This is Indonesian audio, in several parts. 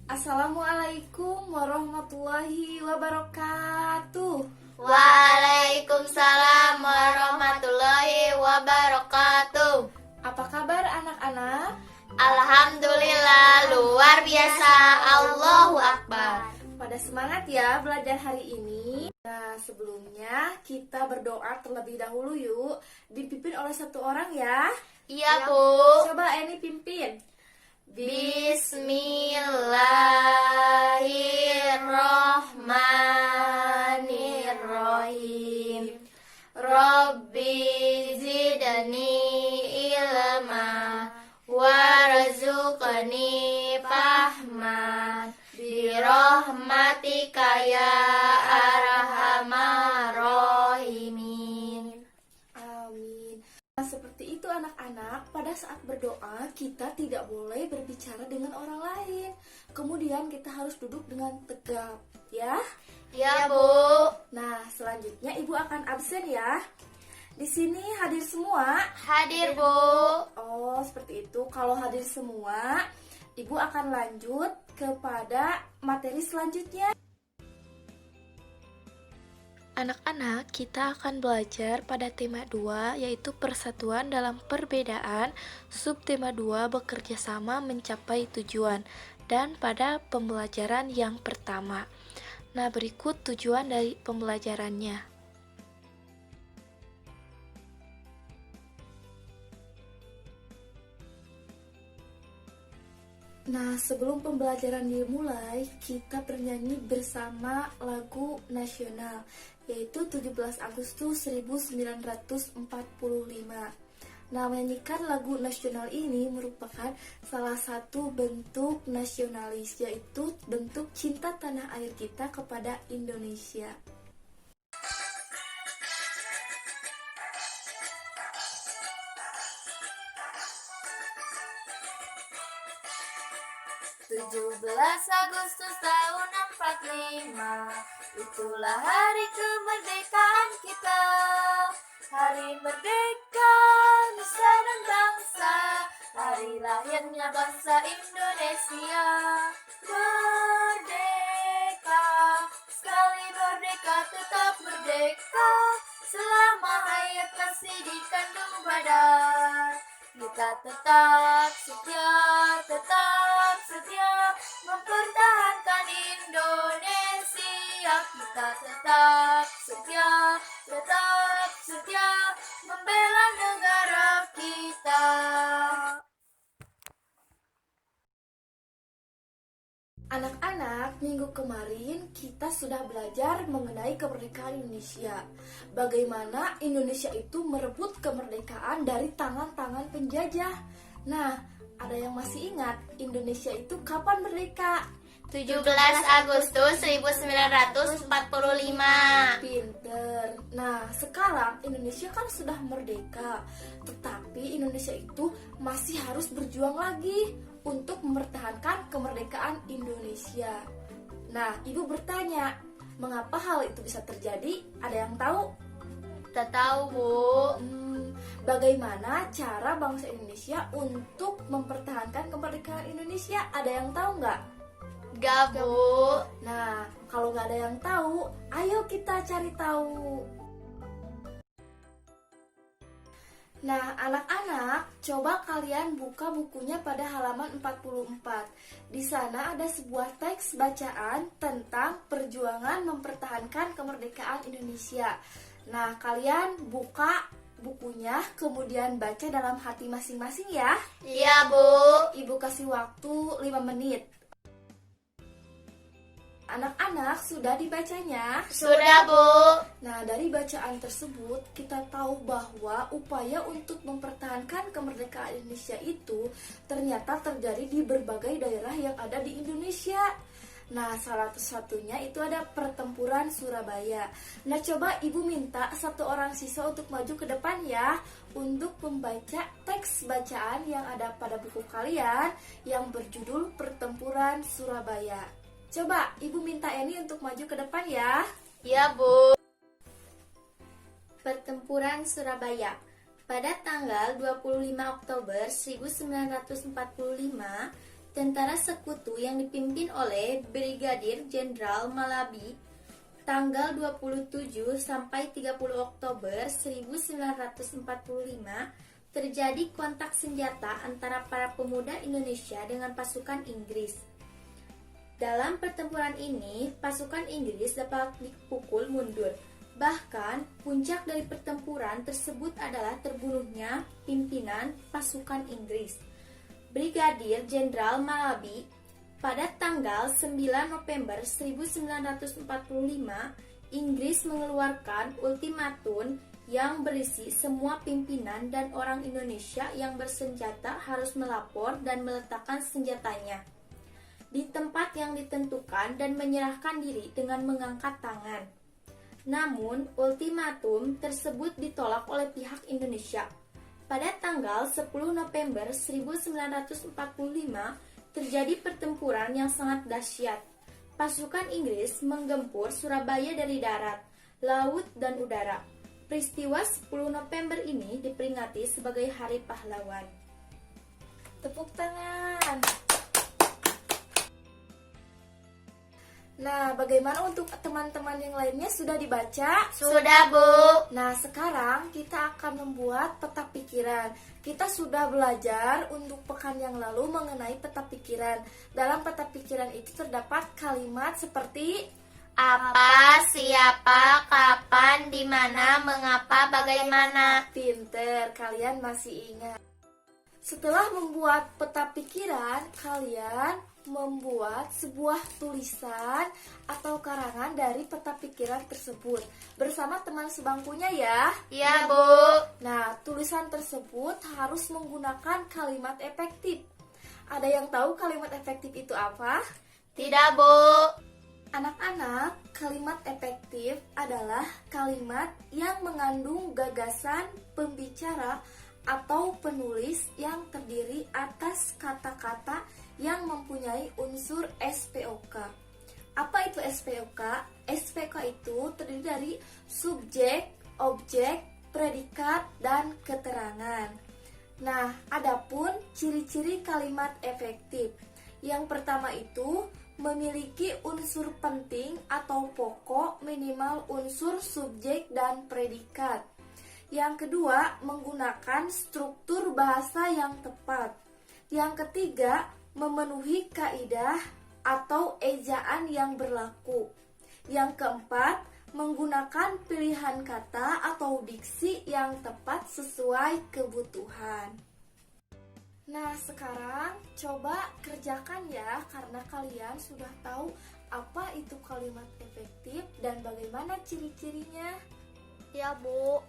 Assalamualaikum warahmatullahi wabarakatuh. Waalaikumsalam warahmatullahi wabarakatuh. Apa kabar anak-anak? Alhamdulillah, luar biasa. Allahu Akbar. Pada semangat ya belajar hari ini. Nah, sebelumnya kita berdoa terlebih dahulu yuk. Dipimpin oleh satu orang ya. Iya, Bu. Coba Eni pimpin. Bismillahirrahmanirrahim. Rabbi zidni ilma warzuqni fahman birahmatika ya arhamar rahimin. Amin. Nah, seperti itu anak-anak, pada saat berdoa kita tidak boleh berbicara dengan orang lain. Kemudian kita harus duduk dengan tegap, ya. Ya, Bu. Nah, selanjutnya Ibu akan absen ya. Di sini hadir semua? Hadir, Bu. Oh, seperti itu. Kalau hadir semua, Ibu akan lanjut kepada materi selanjutnya. Anak-anak, kita akan belajar pada tema 2, yaitu persatuan dalam perbedaan, subtema 2 bekerja sama mencapai tujuan, dan pada pembelajaran yang pertama. Nah, berikut tujuan dari pembelajarannya. Nah, sebelum pembelajaran dimulai, kita bernyanyi bersama lagu nasional, yaitu 17 Agustus 1945. Nah, menyanyikan lagu nasional ini merupakan salah satu bentuk nasionalis, yaitu bentuk cinta tanah air kita kepada Indonesia. Agustus tahun 45, itulah hari kemerdekaan kita. Hari merdeka nusa dan bangsa, hari lahirnya bangsa Indonesia. Merdeka, sekali merdeka tetap merdeka, selama hayat masih dikandung badan. Kita tetap setia mempertahankan Indonesia. Kita tetap setia membela negara kita. Anak-anak, minggu kemarin kita sudah belajar mengenai kemerdekaan Indonesia. Bagaimana Indonesia itu merebut kemerdekaan dari tangan-tangan penjajah. Nah, ada yang masih ingat Indonesia itu kapan merdeka? 17 Agustus 1945. Pinter. Nah, sekarang Indonesia kan sudah merdeka, tetapi Indonesia itu masih harus berjuang lagi untuk mempertahankan kemerdekaan Indonesia. Nah, Ibu bertanya, mengapa hal itu bisa terjadi? Ada yang tahu? Tak tahu, Bu. Bagaimana cara bangsa Indonesia untuk mempertahankan kemerdekaan Indonesia? Ada yang tahu nggak? Gak, Bu. Nah, kalau nggak ada yang tahu, ayo kita cari tahu. Nah, anak-anak, coba kalian buka bukunya pada halaman 44. Di sana ada sebuah teks bacaan tentang perjuangan mempertahankan kemerdekaan Indonesia. Nah, kalian buka bukunya, kemudian baca dalam hati masing-masing ya. Iya, Bu. Ibu kasih waktu 5 menit. Anak-anak, sudah dibacanya? Sudah, Bu. Nah, dari bacaan tersebut kita tahu bahwa upaya untuk mempertahankan kemerdekaan Indonesia itu ternyata terjadi di berbagai daerah yang ada di Indonesia. Nah, salah satunya itu ada pertempuran Surabaya. Nah, coba Ibu minta satu orang siswa untuk maju ke depan ya, untuk membaca teks bacaan yang ada pada buku kalian yang berjudul Pertempuran Surabaya. Coba Ibu minta Eni untuk maju ke depan ya. Iya, Bu. Pertempuran Surabaya. Pada tanggal 25 Oktober 1945, tentara sekutu yang dipimpin oleh Brigadir Jenderal Malabi tanggal 27 sampai 30 Oktober 1945 terjadi kontak senjata antara para pemuda Indonesia dengan pasukan Inggris. Dalam pertempuran ini, pasukan Inggris dapat dipukul mundur. Bahkan, puncak dari pertempuran tersebut adalah terbunuhnya pimpinan pasukan Inggris, Brigadir Jenderal Malabi. Pada tanggal 9 November 1945, Inggris mengeluarkan ultimatum yang berisi semua pimpinan dan orang Indonesia yang bersenjata harus melapor dan meletakkan senjatanya di tempat yang ditentukan dan menyerahkan diri dengan mengangkat tangan. Namun, ultimatum tersebut ditolak oleh pihak Indonesia. Pada tanggal 10 November 1945, terjadi pertempuran yang sangat dahsyat. Pasukan Inggris menggempur Surabaya dari darat, laut, dan udara. Peristiwa 10 November ini diperingati sebagai Hari Pahlawan. Tepuk tangan. Nah, bagaimana untuk teman-teman yang lainnya, sudah dibaca? Sudah, Bu. Nah, sekarang kita akan membuat peta pikiran. Kita sudah belajar untuk pekan yang lalu mengenai peta pikiran. Dalam peta pikiran itu terdapat kalimat seperti Apa, siapa, kapan, di mana, mengapa, bagaimana. pinter, kalian masih ingat. Setelah membuat peta pikiran, kalian membuat sebuah tulisan atau karangan dari peta pikiran tersebut bersama teman sebangkunya ya. Iya, Bu. Nah, tulisan tersebut harus menggunakan kalimat efektif. Ada yang tahu kalimat efektif itu apa? Tidak, Bu. Anak-anak, kalimat efektif adalah kalimat yang mengandung gagasan pembicara atau penulis yang terdiri atas kata-kata yang mempunyai unsur SPOK. Apa itu SPOK? SPOK itu terdiri dari subjek, objek, predikat, dan keterangan. Nah, adapun ciri-ciri kalimat efektif. Yang pertama itu memiliki unsur penting atau pokok minimal unsur subjek dan predikat. Yang kedua, menggunakan struktur bahasa yang tepat. Yang ketiga, memenuhi kaidah atau ejaan yang berlaku. Yang keempat, menggunakan pilihan kata atau diksi yang tepat sesuai kebutuhan. Nah, sekarang coba kerjakan ya, karena kalian sudah tahu apa itu kalimat efektif dan bagaimana ciri-cirinya. Ya, Bu.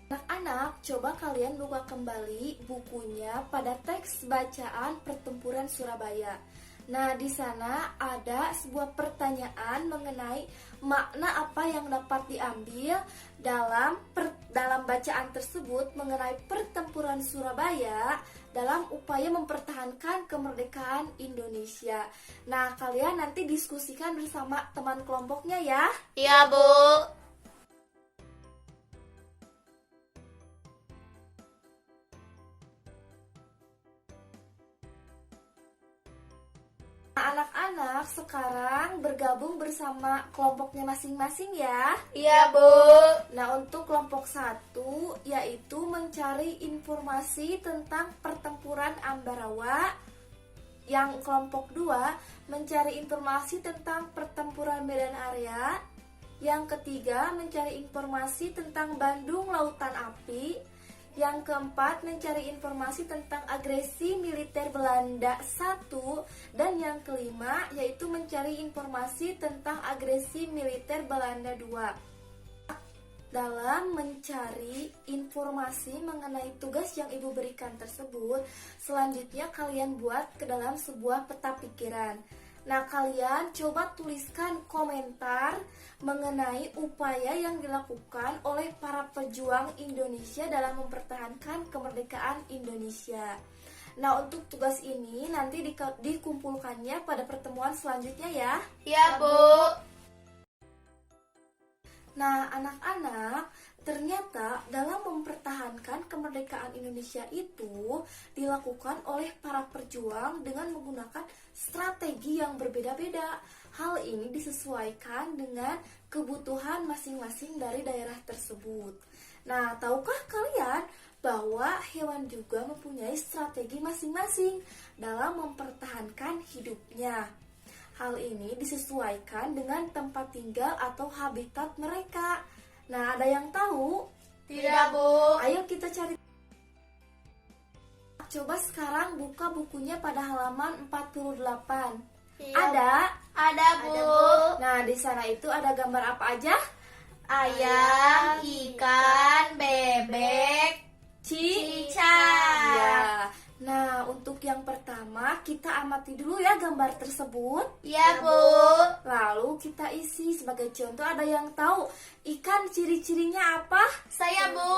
Anak-anak, coba kalian buka kembali bukunya pada teks bacaan Pertempuran Surabaya. Nah, di sana ada sebuah pertanyaan mengenai makna apa yang dapat diambil dalam bacaan tersebut mengenai Pertempuran Surabaya dalam upaya mempertahankan kemerdekaan Indonesia. Nah, kalian nanti diskusikan bersama teman kelompoknya ya. Iya, Bu. Anak-anak sekarang bergabung bersama kelompoknya masing-masing ya. Iya, Bu. Nah, untuk kelompok 1 yaitu mencari informasi tentang pertempuran Ambarawa. Yang kelompok 2 mencari informasi tentang pertempuran Medan Area. Yang ketiga mencari informasi tentang Bandung Lautan Api. Yang keempat, mencari informasi tentang agresi militer Belanda 1. Dan yang kelima, yaitu mencari informasi tentang agresi militer Belanda 2. Dalam mencari informasi mengenai tugas yang Ibu berikan tersebut, selanjutnya kalian buat ke dalam sebuah peta pikiran. Nah, kalian coba tuliskan komentar mengenai upaya yang dilakukan oleh para pejuang Indonesia dalam mempertahankan kemerdekaan Indonesia. Nah, untuk tugas ini nanti dikumpulkannya pada pertemuan selanjutnya ya. Iya, Bu. Nah, anak-anak, Ternyata dalam mempertahankan kemerdekaan Indonesia itu dilakukan oleh para pejuang dengan menggunakan strategi yang berbeda-beda. Hal ini disesuaikan dengan kebutuhan masing-masing dari daerah tersebut. Nah, tahukah kalian bahwa hewan juga mempunyai strategi masing-masing dalam mempertahankan hidupnya? Hal ini disesuaikan dengan tempat tinggal atau habitat mereka. Nah, ada yang tahu? Tidak, Bu. Ayo kita cari. Coba sekarang buka bukunya pada halaman 48. Iya, Ada? Ada, Bu. Nah, di sana itu ada gambar apa aja? Ayam, ikan, bebek, cicak. Iya. Nah, untuk yang pertama kita amati dulu ya gambar tersebut. Iya, Bu. Lalu kita isi. Sebagai contoh, ada yang tahu ikan ciri-cirinya apa? Saya, Bu.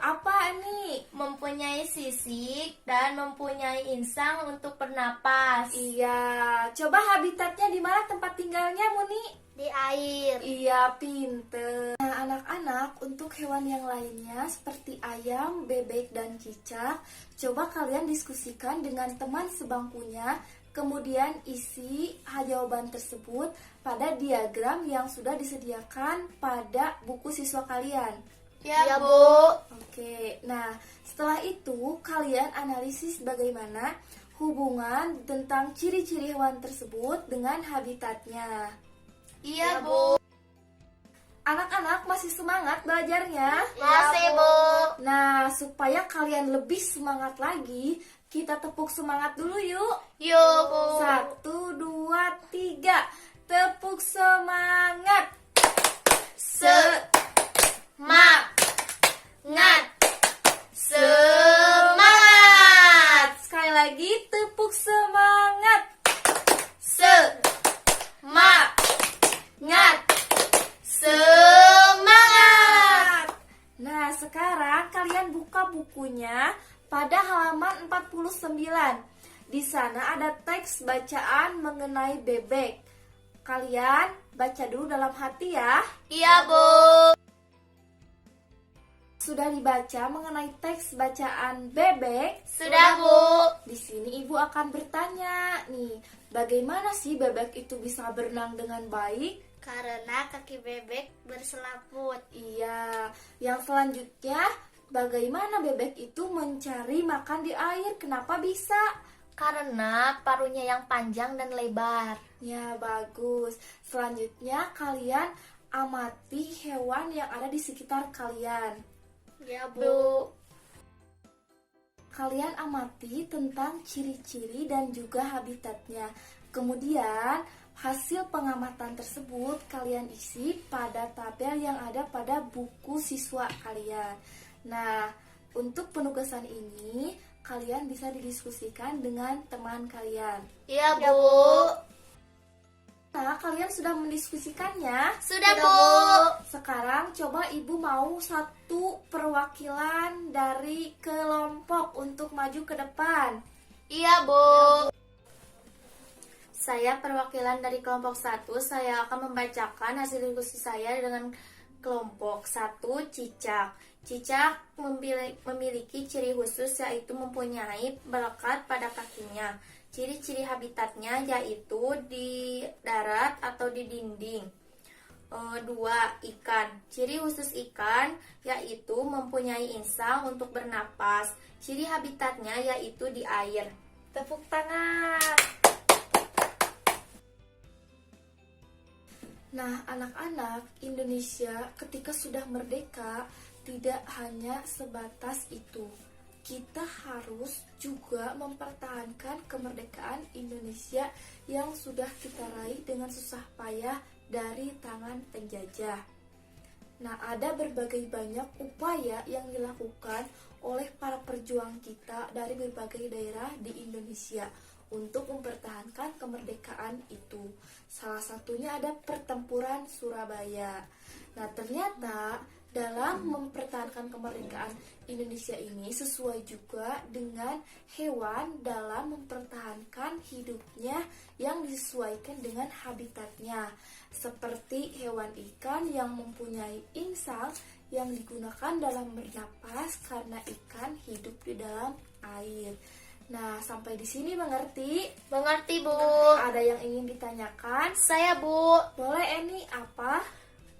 Apa nih? Mempunyai sisik dan mempunyai insang untuk bernapas. Iya. Coba habitatnya di mana tempat tinggalnya, Muni? Di air. Iya, pinter. Nah, anak-anak, untuk hewan yang lainnya seperti ayam, bebek, dan cicak, coba kalian diskusikan dengan teman sebangkunya, kemudian isi jawaban tersebut pada diagram yang sudah disediakan pada buku siswa kalian. Ya, Bu. Oke, nah setelah itu kalian analisis bagaimana hubungan tentang ciri-ciri hewan tersebut dengan habitatnya. Iya, Bu. Anak-anak masih semangat belajarnya? Masih, Bu. Nah, supaya kalian lebih semangat lagi, kita tepuk semangat dulu yuk. Yuk, Bu. 1, 2, 3. Tepuk semangat. Semangat. Semangat. Sekali lagi, tepuk semangat. Semangat. Semangat. Nah, sekarang kalian buka bukunya pada halaman 49. Di sana ada teks bacaan mengenai bebek. Kalian baca dulu dalam hati ya. Iya, Bu. Sudah dibaca mengenai teks bacaan bebek? Sudah, Bu. Di sini ibu akan bertanya nih, bagaimana sih bebek itu bisa berenang dengan baik? Karena kaki bebek berselaput. Iya, yang selanjutnya, bagaimana bebek itu mencari makan di air? Kenapa bisa? Karena paruhnya yang panjang dan lebar. Ya, bagus. Selanjutnya, kalian amati hewan yang ada di sekitar kalian. Ya, Bu. Kalian amati tentang ciri-ciri dan juga habitatnya. Kemudian, hasil pengamatan tersebut kalian isi pada tabel yang ada pada buku siswa kalian. Nah, untuk penugasan ini, kalian bisa didiskusikan dengan teman kalian. Iya, Bu. Nah, kalian sudah mendiskusikannya? Sudah, Bu. Sekarang coba ibu mau satu perwakilan dari kelompok untuk maju ke depan. Iya, Bu. Saya perwakilan dari kelompok 1. Saya akan membacakan hasil diskusi saya dengan kelompok 1, cicak. Cicak memiliki ciri khusus yaitu mempunyai melekat pada kakinya. Ciri-ciri habitatnya yaitu di darat atau di dinding. 2. Ikan. Ciri khusus ikan yaitu mempunyai insang untuk bernapas. Ciri habitatnya yaitu di air. Tepuk tangan. Nah, anak-anak Indonesia ketika sudah merdeka tidak hanya sebatas itu. Kita harus juga mempertahankan kemerdekaan Indonesia yang sudah kita raih dengan susah payah dari tangan penjajah. Nah, ada berbagai banyak upaya yang dilakukan oleh para perjuang kita dari berbagai daerah di Indonesia untuk mempertahankan kemerdekaan itu. Salah satunya ada pertempuran Surabaya. Nah, ternyata dalam mempertahankan kemerdekaan Indonesia ini sesuai juga dengan hewan dalam mempertahankan hidupnya yang disesuaikan dengan habitatnya. Seperti hewan ikan yang mempunyai insang yang digunakan dalam bernapas karena ikan hidup di dalam air. Nah, sampai di sini mengerti? Mengerti, Bu. Ada yang ingin ditanyakan? Saya, Bu. Boleh, Eni, apa?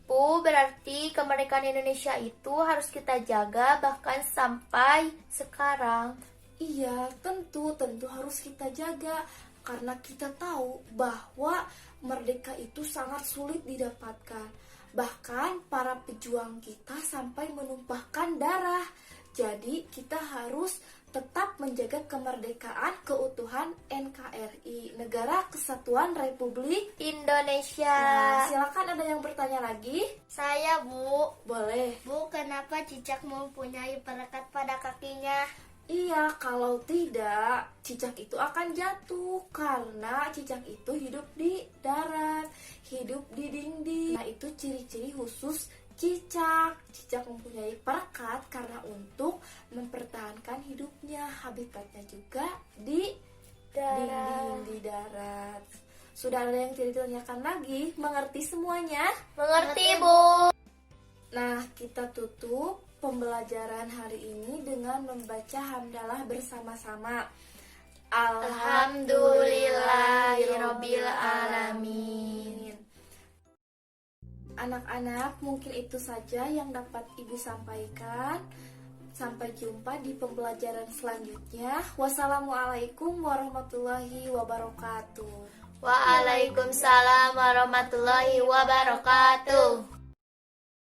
Bu, berarti kemerdekaan Indonesia itu harus kita jaga bahkan sampai sekarang. Iya, tentu harus kita jaga karena kita tahu bahwa merdeka itu sangat sulit didapatkan. Bahkan para pejuang kita sampai menumpahkan darah. Jadi kita harus tetap menjaga kemerdekaan keutuhan NKRI, Negara Kesatuan Republik Indonesia. Nah, silakan ada yang bertanya lagi? Saya, Bu. Boleh. Bu, kenapa cicak mempunyai perekat pada kakinya? Iya, kalau tidak, cicak itu akan jatuh karena cicak itu hidup di darat, hidup di dinding. Nah, itu ciri-ciri khusus cicak. Cicak mempunyai perekat karena untuk mempertahankan hidupnya, habitatnya juga di dinding, di darat. Sudah ada yang tidak ditanyakan lagi? Mengerti semuanya? Mengerti, Bu. Nah, kita tutup pembelajaran hari ini dengan membaca hamdalah bersama-sama. Alhamdulillahirabbil alamin. Anak-anak, mungkin itu saja yang dapat Ibu sampaikan. Sampai jumpa di pembelajaran selanjutnya. Wassalamualaikum warahmatullahi wabarakatuh. Waalaikumsalam warahmatullahi wabarakatuh.